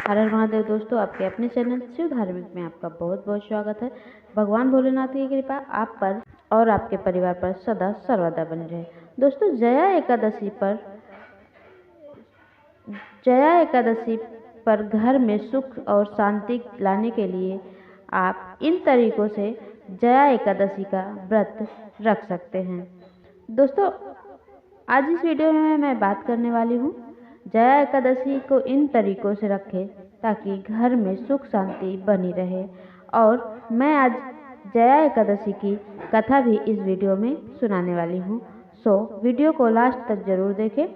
हर हर महादेव दोस्तों, आपके अपने चैनल शिव धार्मिक में आपका बहुत बहुत स्वागत है। भगवान भोलेनाथ की कृपा आप पर और आपके परिवार पर सदा सर्वदा बनी रहे। दोस्तों, जया एकादशी पर घर में सुख और शांति लाने के लिए आप इन तरीकों से जया एकादशी का व्रत रख सकते हैं। दोस्तों, आज इस वीडियो में मैं बात करने वाली हूँ जया एकादशी को इन तरीकों से रखें ताकि घर में सुख शांति बनी रहे। और मैं आज जया एकादशी की कथा भी इस वीडियो में सुनाने वाली हूँ। सो वीडियो को लास्ट तक जरूर देखें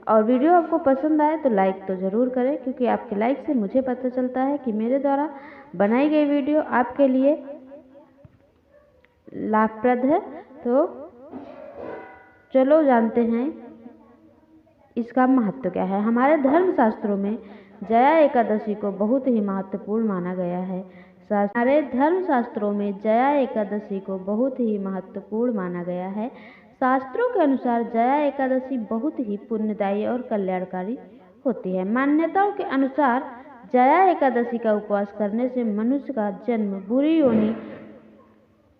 और वीडियो आपको पसंद आए तो लाइक तो ज़रूर करें, क्योंकि आपके लाइक से मुझे पता चलता है कि मेरे द्वारा बनाई गई वीडियो आपके लिए लाभप्रद है। तो चलो जानते हैं इसका महत्व क्या है। हमारे धर्म शास्त्रों में जया एकादशी को बहुत ही महत्वपूर्ण माना गया है। हमारे धर्म शास्त्रों में जया एकादशी को बहुत ही महत्वपूर्ण माना गया है। शास्त्रों के अनुसार जया एकादशी बहुत ही पुण्यदायी और कल्याणकारी होती है। मान्यताओं के अनुसार जया एकादशी का उपवास करने से मनुष्य का जन्म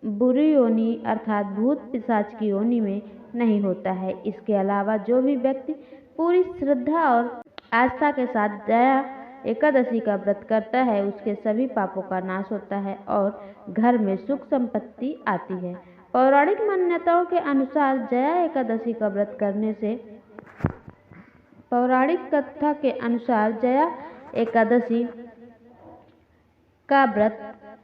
बुरी योनि अर्थात भूत पिशाच की योनि में नहीं होता है। इसके अलावा जो भी व्यक्ति पूरी श्रद्धा और आस्था के साथ जया एकादशी का व्रत करता है, उसके सभी पापों का नाश होता है और घर में सुख संपत्ति आती है। पौराणिक मान्यताओं के अनुसार जया एकादशी का व्रत करने से पौराणिक कथा के अनुसार जया एकादशी का व्रत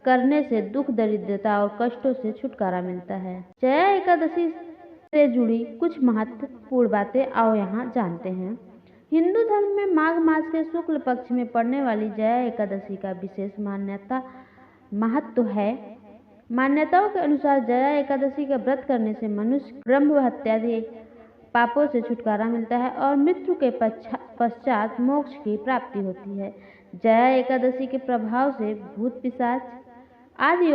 करने से दुख दरिद्रता और कष्टों से छुटकारा मिलता है। जया एकादशी से जुड़ी कुछ महत्वपूर्ण बातें आओ यहाँ जानते हैं। हिंदू धर्म में माघ मास के शुक्ल पक्ष में पड़ने वाली जया एकादशी का विशेष महत्व है। मान्यताओं के अनुसार जया एकादशी का व्रत करने से मनुष्य ब्रह्म हत्यादि पापों से छुटकारा मिलता है और मृत्यु के पश्चात मोक्ष की प्राप्ति होती है। जया एकादशी के प्रभाव से भूत पिशाच आदि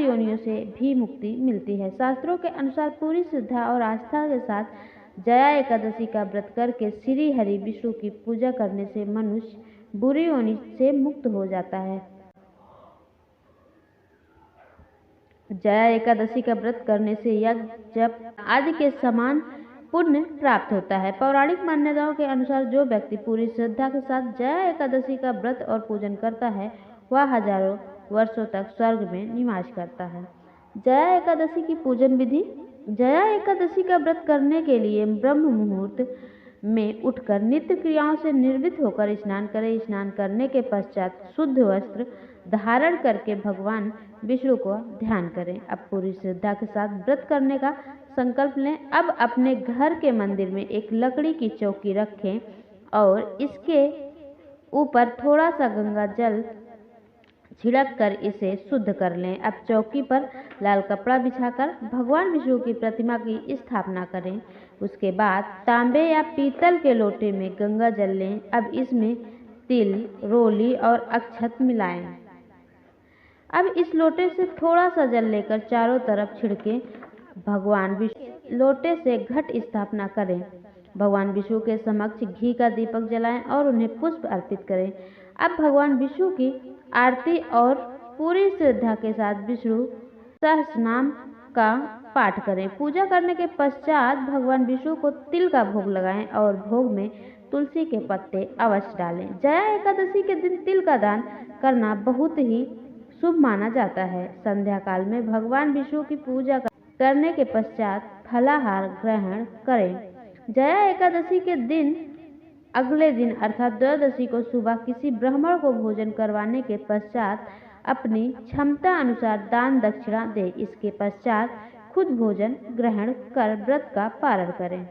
योनियों से भी मुक्ति मिलती है। शास्त्रों के अनुसार पूरी श्रद्धा और आस्था के साथ जया एकादशी का व्रत करके श्री हरि विष्णु की पूजा करने से मनुष्य बुरी योनि से मुक्त हो जाता है। जया एकादशी का व्रत करने से यज्ञ जप आदि के समान पुण्य प्राप्त होता है। पौराणिक मान्यताओं के अनुसार जो व्यक्ति पूरी श्रद्धा के साथ जया एकादशी का व्रत और पूजन करता है, वह हजारों वर्षों तक स्वर्ग में निवास करता है। जया एकादशी की पूजन विधि। जया एकादशी का व्रत करने के लिए ब्रह्म मुहूर्त में उठकर नित्य क्रियाओं से निर्वृत्त होकर स्नान करें। स्नान करने के पश्चात शुद्ध वस्त्र धारण करके भगवान विष्णु को ध्यान करें। अब पूरी श्रद्धा के साथ व्रत करने का संकल्प लें। अब अपने घर के मंदिर में एक लकड़ी की चौकी रखें और इसके ऊपर थोड़ा सा गंगा जल छिड़क कर इसे शुद्ध कर लें। अब चौकी पर लाल कपड़ा बिछाकर भगवान विष्णु की प्रतिमा की स्थापना करें। उसके बाद तांबे या पीतल के लोटे में गंगा जल लें। अब इसमें तिल, रोली और अक्षत मिलाएं। अब इस लोटे से थोड़ा सा जल लेकर चारों तरफ छिड़के भगवान विष्णु लोटे से घट स्थापना करें। भगवान विष्णु के समक्ष घी का दीपक जलाएं और उन्हें पुष्प अर्पित करें। अब भगवान विष्णु की आरती और पूरी श्रद्धा के साथ विष्णु सहस्रनाम का पाठ करें। पूजा करने के पश्चात भगवान विष्णु को तिल का भोग लगाएं और भोग में तुलसी के पत्ते अवश्य डालें। जया एकादशी के दिन तिल का दान करना बहुत ही शुभ माना जाता है। संध्या काल में भगवान विष्णु की पूजा करने के पश्चात फलाहार ग्रहण करें। जया एकादशी के दिन अगले दिन अर्थात द्वादशी को सुबह किसी ब्राह्मण को भोजन करवाने के पश्चात अपनी क्षमता अनुसार दान दक्षिणा दें। इसके पश्चात खुद भोजन ग्रहण कर व्रत का पारण करें।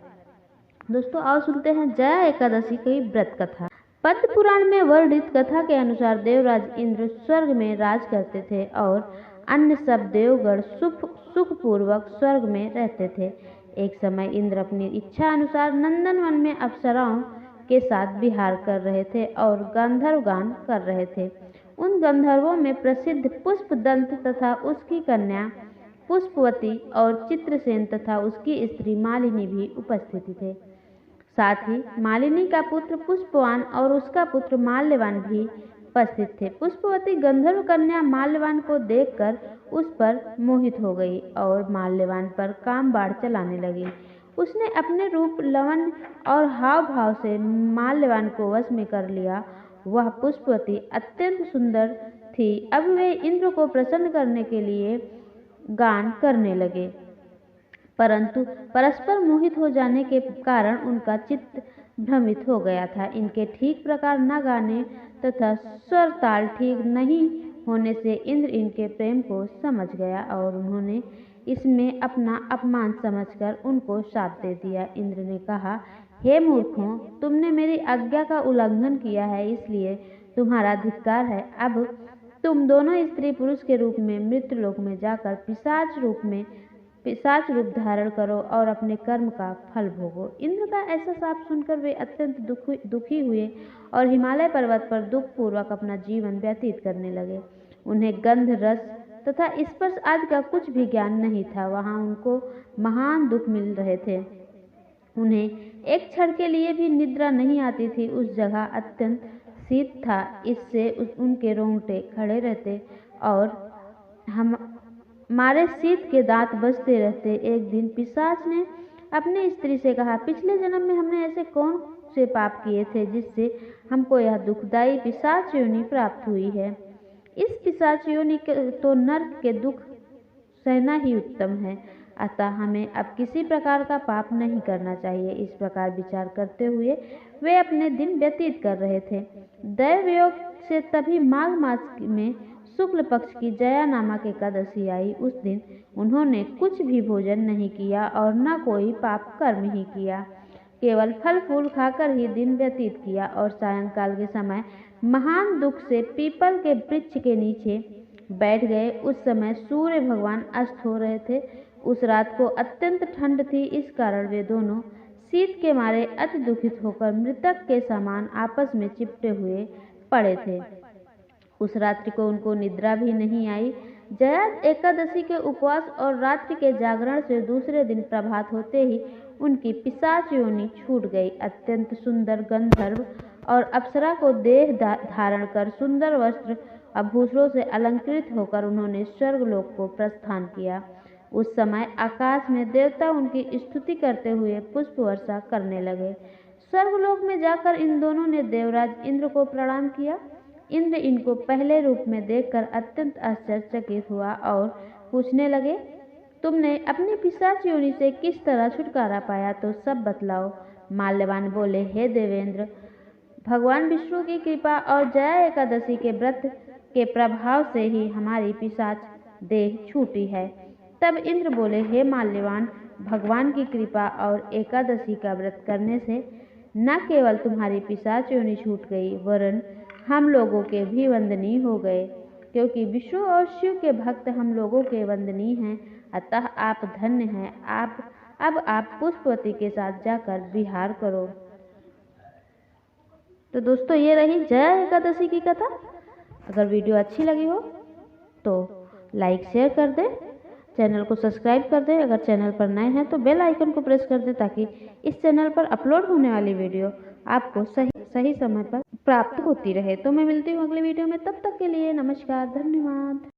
दोस्तों, आओ सुनते हैं जया एकादशी की व्रत कथा। पद्म पुराण में वर्णित कथा के अनुसार देवराज इंद्र स्वर्ग में राज करते थे और अन्य सब देवगण सुखपूर्वक स्वर्ग में रहते थे। एक समय इंद्र अपनी इच्छा अनुसार नंदनवन में अप्सराओं के साथ विहार कर रहे थे और गंधर्व गान कर रहे थे। उन गंधर्वों में प्रसिद्ध पुष्पदंत तथा उसकी कन्या पुष्पवती और चित्रसेन तथा उसकी स्त्री मालिनी भी उपस्थित थे। साथ ही मालिनी का पुत्र पुष्पवान और उसका पुत्र माल्यवान भी उपस्थित थे। पुष्पवती गंधर्व कन्या माल्यवान को देखकर उस पर मोहित हो गई और माल्यवान पर काम बाढ़ चलाने लगी। उसने अपने रूप, लावण्य और हाव भाव से माल्यवान को वश में कर लिया। वह पुष्पवती अत्यंत सुंदर थी। अब वे इंद्र को प्रसन्न करने के लिए गान करने लगे, परंतु परस्पर मोहित हो जाने के कारण उनका चित्त भ्रमित हो गया था। इनके ठीक प्रकार न गाने तथा स्वर ताल ठीक नहीं होने से इंद्र इनके प्रेम को समझ गया और उन्होंने इसमें अपना अपमान समझकर उनको शाप दे दिया। इंद्र ने कहा, हे मूर्खों, तुमने मेरी आज्ञा का उल्लंघन किया है, इसलिए तुम्हारा धिक्कार है। अब तुम दोनों स्त्री पुरुष के रूप में मृत्युलोक में जाकर पिशाच रूप धारण करो और अपने कर्म का फल भोगो। इंद्र का ऐसा शाप सुनकर वे अत्यंत दुखी हुए और हिमालय पर्वत पर दुखपूर्वक अपना जीवन व्यतीत करने लगे। उन्हें गंध, रस तथा स्पर्श आदि का कुछ भी ज्ञान नहीं था। वहां उनको महान दुख मिल रहे थे। उन्हें एक क्षण के लिए भी निद्रा नहीं आती थी। उस जगह अत्यंत शीत था, इससे उनके रोंगटे खड़े रहते और हमारे शीत के दांत बजते रहते। एक दिन पिशाच ने अपनी स्त्री से कहा, पिछले जन्म में हमने ऐसे कौन से पाप किए थे जिससे हमको यह दुखदायी पिशाच योनि प्राप्त हुई है। इस पिशाच योनि तो नरक के दुख सहना ही उत्तम है, अतः हमें अब किसी प्रकार का पाप नहीं करना चाहिए। इस प्रकार विचार करते हुए वे अपने दिन व्यतीत कर रहे थे। दैवयोग से तभी माघ मास में शुक्ल पक्ष की जया नामक एकादशी आई। उस दिन उन्होंने कुछ भी भोजन नहीं किया और न कोई पाप कर्म ही किया, केवल फल फूल खाकर ही दिन व्यतीत किया और सायंकाल के समय महान दुख से पीपल के वृक्ष के नीचे बैठ गए। उस समय सूर्य भगवान अस्त हो रहे थे। उस रात को अत्यंत ठंड थी, इस कारण वे दोनों शीत के मारे अति दुखित होकर मृतक के समान आपस में चिपटे हुए पड़े थे। उस रात्रि को उनको निद्रा भी नहीं आई। जया एकादशी के उपवास और रात्रि के जागरण से दूसरे दिन प्रभात होते ही उनकी पिशाच योनि छूट गई। अत्यंत सुंदर गंधर्व और अप्सरा को देह धारण कर सुंदर वस्त्र आभूषणों से अलंकृत होकर उन्होंने स्वर्गलोक को प्रस्थान किया। उस समय आकाश में देवता उनकी स्तुति करते हुए पुष्प वर्षा करने लगे। स्वर्गलोक में जाकर इन दोनों ने देवराज इंद्र को प्रणाम किया। इंद्र इनको पहले रूप में देखकर अत्यंत आश्चर्यचकित हुआ और पूछने लगे, तुमने अपनी पिशाच योनि से किस तरह छुटकारा पाया, तो सब बतलाओ। माल्यवान बोले, हे देवेंद्र, भगवान विष्णु की कृपा और जया एकादशी के व्रत के प्रभाव से ही हमारी पिशाच देह छूटी है। तब इंद्र बोले, हे माल्यवान, भगवान की कृपा और एकादशी का व्रत करने से न केवल तुम्हारी पिशाच योनि छूट गई, वरन हम लोगों के भी वंदनीय हो गए, क्योंकि विष्णु और शिव के भक्त हम लोगों के वंदनीय हैं। अतः आप धन्य हैं। अब आप पुष्पवती के साथ जाकर विहार करो। तो दोस्तों, ये रही जया एकादशी की कथा। अगर वीडियो अच्छी लगी हो तो लाइक शेयर कर दें, चैनल को सब्सक्राइब कर दें। अगर चैनल पर नए हैं तो बेल आइकन को प्रेस कर दें, ताकि इस चैनल पर अपलोड होने वाली वीडियो आपको सही समय पर प्राप्त होती रहे। तो मैं मिलती हूँ अगले वीडियो में, तब तक के लिए नमस्कार, धन्यवाद।